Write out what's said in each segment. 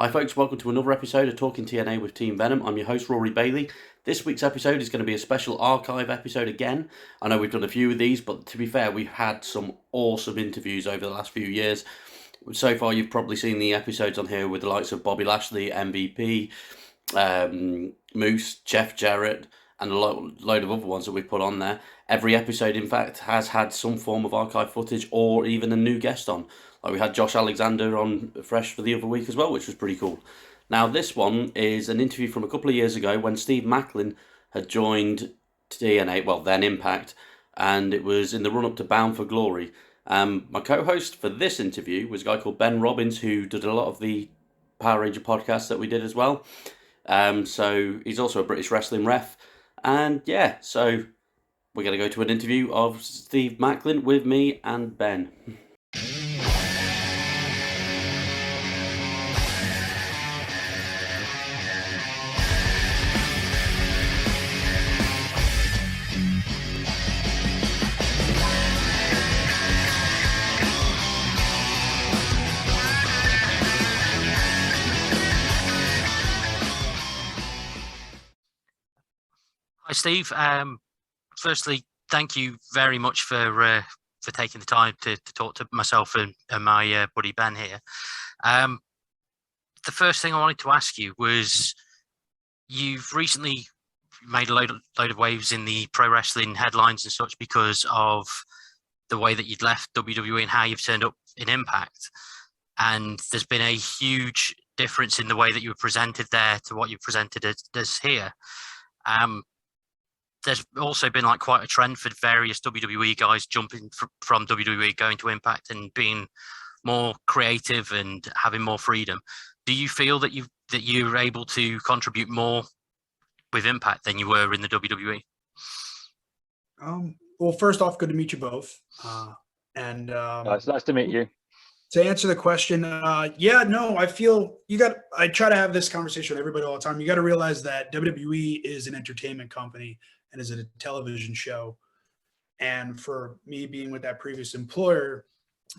Hi folks, welcome to another episode of Talking TNA with Team Venom. I'm your host Rory Bailey. This week's episode is going to be a special archive episode again. I know we've done a few of these, but to be fair, we've had some awesome interviews over the last few years. So far, you've probably seen the episodes on here with the likes of Bobby Lashley, MVP, Moose, Jeff Jarrett, and a load of other ones that we've put on there. Every episode, in fact, has had some form of archive footage or even a new guest on. Like we had Josh Alexander on Fresh for the other week as well, which was pretty cool. Now, this one is an interview from a couple of years ago when Steve Maclin had joined TNA, well, then Impact, and it was in the run-up to Bound for Glory. My co-host for this interview was a guy called Ben Robbins, who did a lot of the Power Ranger podcasts that we did as well. So he's also a British wrestling ref. And yeah, so we're going to go to an interview of Steve Maclin with me and Ben. Hi, Steve. Firstly, thank you very much for taking the time to talk to myself and my buddy Ben here. The first thing I wanted to ask you was, you've recently made a load of waves in the pro wrestling headlines and such because of the way that you'd left WWE and how you've turned up in Impact. And there's been a huge difference in the way that you were presented there to what you presented as here. There's also been like quite a trend for various WWE guys jumping from WWE going to Impact and being more creative and having more freedom. Do you feel that you're able to contribute more with Impact than you were in the WWE? Well, first off, good to meet you both. It's nice to meet you. To answer the question, I feel I try to have this conversation with everybody all the time. You got to realize that WWE is an entertainment company and is a television show. And for me being with that previous employer,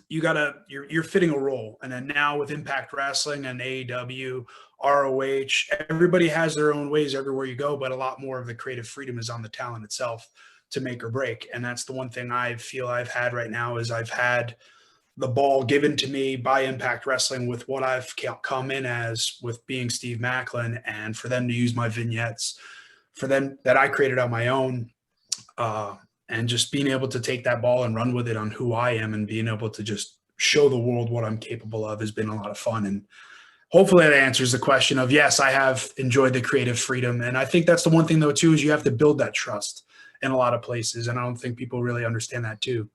you're fitting a role. And then now with Impact Wrestling and AEW, ROH, everybody has their own ways everywhere you go, but a lot more of the creative freedom is on the talent itself to make or break. And that's the one thing I feel I've had right now is I've had the ball given to me by Impact Wrestling with what I've come in as with being Steve Maclin, and for them to use my vignettes for them that I created on my own, and just being able to take that ball and run with it on who I am and being able to just show the world what I'm capable of has been a lot of fun. And hopefully that answers the question of, yes, I have enjoyed the creative freedom. And I think that's the one thing though, too, is you have to build that trust in a lot of places. And I don't think people really understand that too.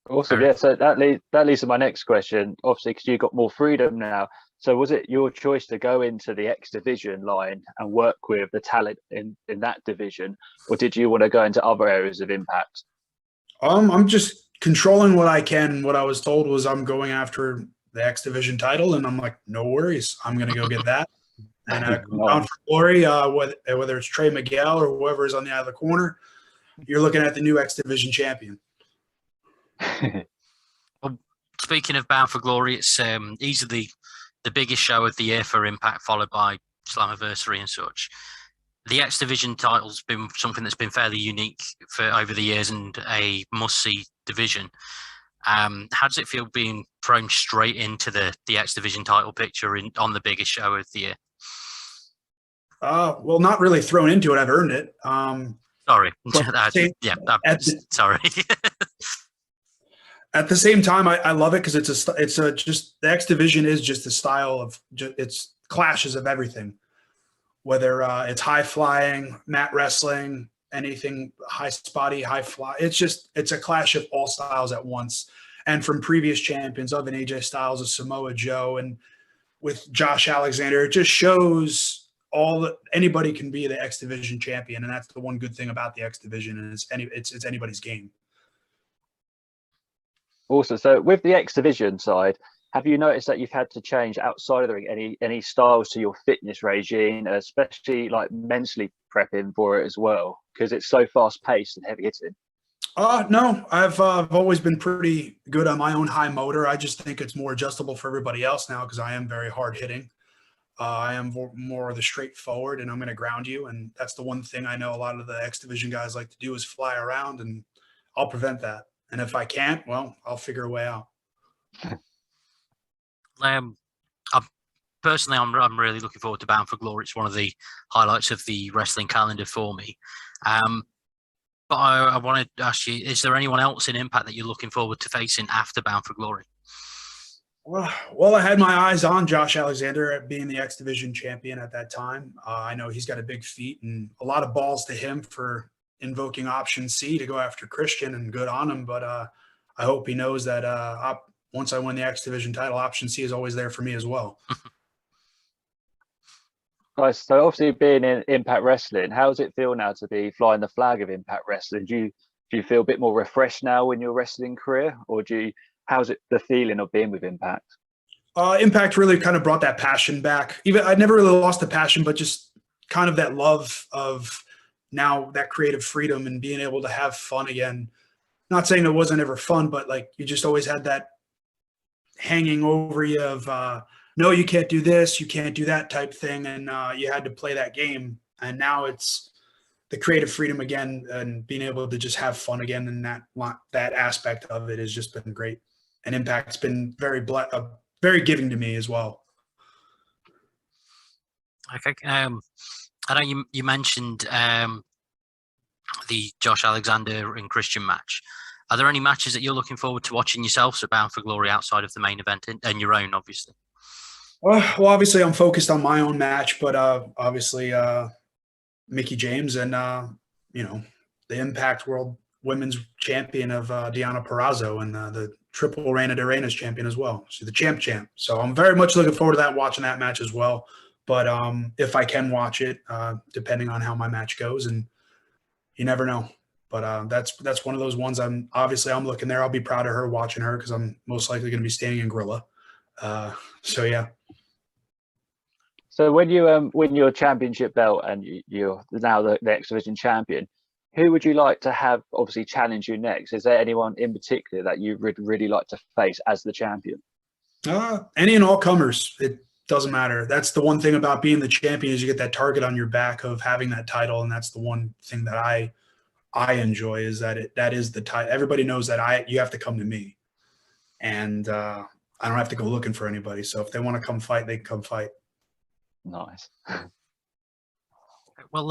Awesome. Yeah. So that leads to my next question, obviously, because you've got more freedom now. So was it your choice to go into the X division line and work with the talent in that division, or did you want to go into other areas of Impact? I'm just controlling what I can. What I was told was I'm going after the X division title, and I'm like, no worries, I'm going to go get that. And Bound for Glory, whether it's Trey Miguel or whoever is on the other corner, you're looking at the new X division champion. Well, speaking of Bound for Glory, it's easily the biggest show of the year for Impact, followed by Slammiversary and such. The X Division title's been something that's been fairly unique for over the years and a must-see division. How does it feel being thrown straight into the X Division title picture on the biggest show of the year? Well, not really thrown into it. I've earned it. Sorry. Sorry. At the same time, I love it because it's just the X Division is just a style of it's clashes of everything, whether it's high flying, mat wrestling, anything high spotty, high fly. It's a clash of all styles at once. And from previous champions of an AJ Styles, a Samoa Joe, and with Josh Alexander, it just shows anybody can be the X Division champion. And that's the one good thing about the X Division is it's anybody's game. Also, so with the X Division side, have you noticed that you've had to change outside of the ring any styles to your fitness regime, especially like mentally prepping for it as well, because it's so fast paced and heavy hitting? No, I've always been pretty good on my own high motor. I just think it's more adjustable for everybody else now because I am very hard hitting. I am more of the straightforward, and I'm going to ground you. And that's the one thing I know a lot of the X Division guys like to do is fly around, and I'll prevent that. And if I can't, well, I'll figure a way out. Um, I'm, personally, I'm really looking forward to Bound for Glory. It's one of the highlights of the wrestling calendar for me. But I wanted to ask you, is there anyone else in Impact that you're looking forward to facing after Bound for Glory? Well, I had my eyes on Josh Alexander being the X Division champion at that time. I know he's got a big feat and a lot of balls to him for invoking option C to go after Christian, and good on him. But I hope he knows that once I win the X Division title, option C is always there for me as well. Nice. So obviously being in Impact Wrestling, how does it feel now to be flying the flag of Impact Wrestling? Do you feel a bit more refreshed now in your wrestling career, or how's it the feeling of being with Impact? Impact really kind of brought that passion back. Even I never really lost the passion, but just kind of that love of now that creative freedom and being able to have fun again. Not saying it wasn't ever fun, but like you just always had that hanging over you of no, you can't do this, you can't do that type thing, and you had to play that game. And now it's the creative freedom again, and being able to just have fun again. And that aspect of it has just been great. And Impact's been very giving to me as well. Okay. I know you mentioned the Josh Alexander and Christian match. Are there any matches that you're looking forward to watching yourselves at Bound for Glory outside of the main event and your own, obviously? Well, obviously I'm focused on my own match, but obviously Mickey James and the Impact World Women's Champion of Deonna Purrazzo, and the triple Reina de Reinas champion as well. She's the champ. So I'm very much looking forward to that, watching that match as well. But if I can watch it, depending on how my match goes, and you never know. But that's one of those ones I'm looking there. I'll be proud of her watching her because I'm most likely going to be standing in Gorilla. So yeah. So when you win your championship belt and you're now the X Division champion, who would you like to have obviously challenge you next? Is there anyone in particular that you would really like to face as the champion? Any and all comers. It doesn't matter. That's the one thing about being the champion is you get that target on your back of having that title, and that's the one thing that I enjoy is that is the title. Everybody knows that you have to come to me, and I don't have to go looking for anybody. So if they want to come fight, they can come fight. Nice. Well,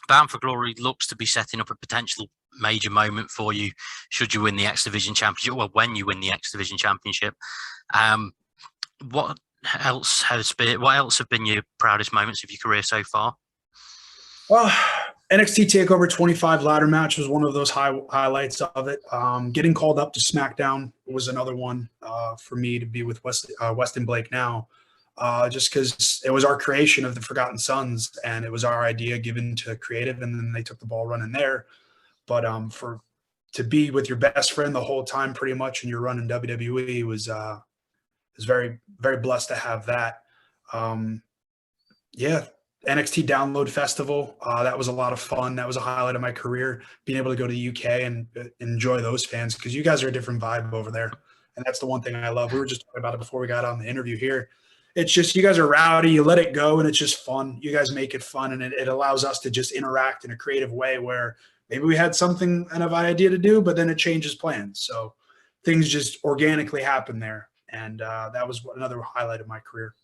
Bound for Glory looks to be setting up a potential major moment for you should you win the X Division Championship. Well, when you win the X Division Championship, what else have been your proudest moments of your career so far? Well, NXT TakeOver 25 ladder match was one of those highlights of it. Getting called up to SmackDown was another one for me to be with Weston Blake now. Just because it was our creation of the Forgotten Sons, and it was our idea given to creative, and then they took the ball running there. But to be with your best friend the whole time, pretty much, and you're running WWE was very, very blessed to have that. Yeah, NXT Download Festival, that was a lot of fun. That was a highlight of my career, being able to go to the UK and enjoy those fans, because you guys are a different vibe over there, and that's the one thing I love. We were just talking about it before we got on the interview here. It's just you guys are rowdy, you let it go, and it's just fun. You guys make it fun, and it allows us to just interact in a creative way where maybe we had something and an idea to do, but then it changes plans. So things just organically happen there, and that was another highlight of my career.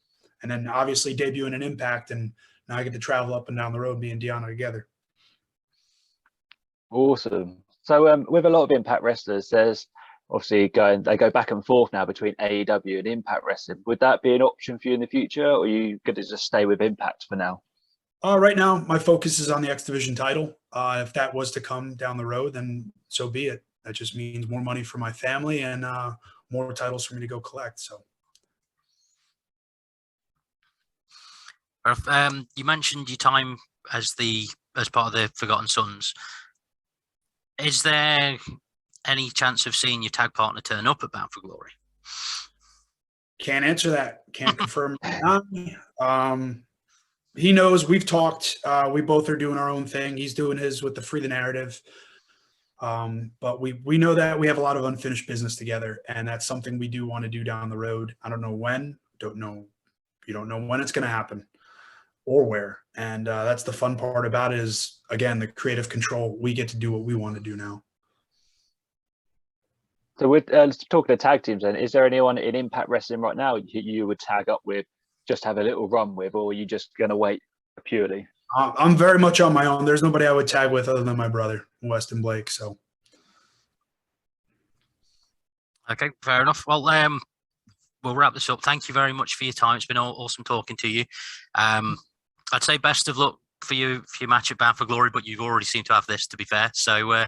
And then obviously debuting an Impact, and now I get to travel up and down the road, me and Deonna together. Awesome. So with a lot of Impact wrestlers, there's obviously they go back and forth now between AEW and Impact Wrestling. Would that be an option for you in the future, or are you going to just stay with Impact for now? Right now, my focus is on the X Division title. If that was to come down the road, then so be it. That just means more money for my family and more titles for me to go collect. So, you mentioned your time as part of the Forgotten Sons. Is there any chance of seeing your tag partner turn up at Bound for Glory? Can't answer that. Can't confirm. He knows. We've talked. We both are doing our own thing. He's doing his with the Free the Narrative. But we know that we have a lot of unfinished business together, and that's something we do want to do down the road. I don't know when, you don't know when it's going to happen or where. And that's the fun part about it is, again, the creative control. We get to do what we want to do now. So with talking to tag teams, then, is there anyone in Impact Wrestling right now you would tag up with, just have a little run with, or are you just going to wait purely? I'm very much on my own. There's nobody I would tag with other than my brother, Weston Blake. So. Okay, fair enough. Well, we'll wrap this up. Thank you very much for your time. It's been awesome talking to you. I'd say best of luck for your match at Bound for Glory, but you've already seemed to have this, to be fair. So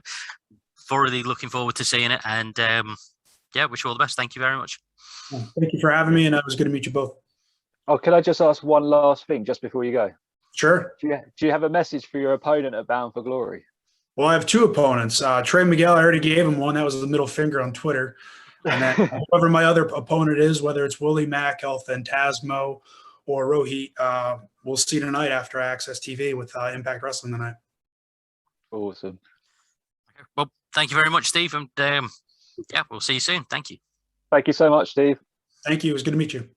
thoroughly looking forward to seeing it. And yeah, wish you all the best. Thank you very much. Thank you for having me, and it was good to meet you both. Oh, can I just ask one last thing just before you go? Sure. Do you have a message for your opponent at Bound for Glory? Well, I have two opponents. Trey Miguel, I already gave him one. That was the middle finger on Twitter. And then whoever my other opponent is, whether it's Willie Mack, El Phantasmo, or Rohit, we'll see tonight after Access TV with Impact Wrestling tonight. Awesome. Okay. Well, thank you very much, Steve. And yeah, we'll see you soon. Thank you. Thank you so much, Steve. Thank you. It was good to meet you.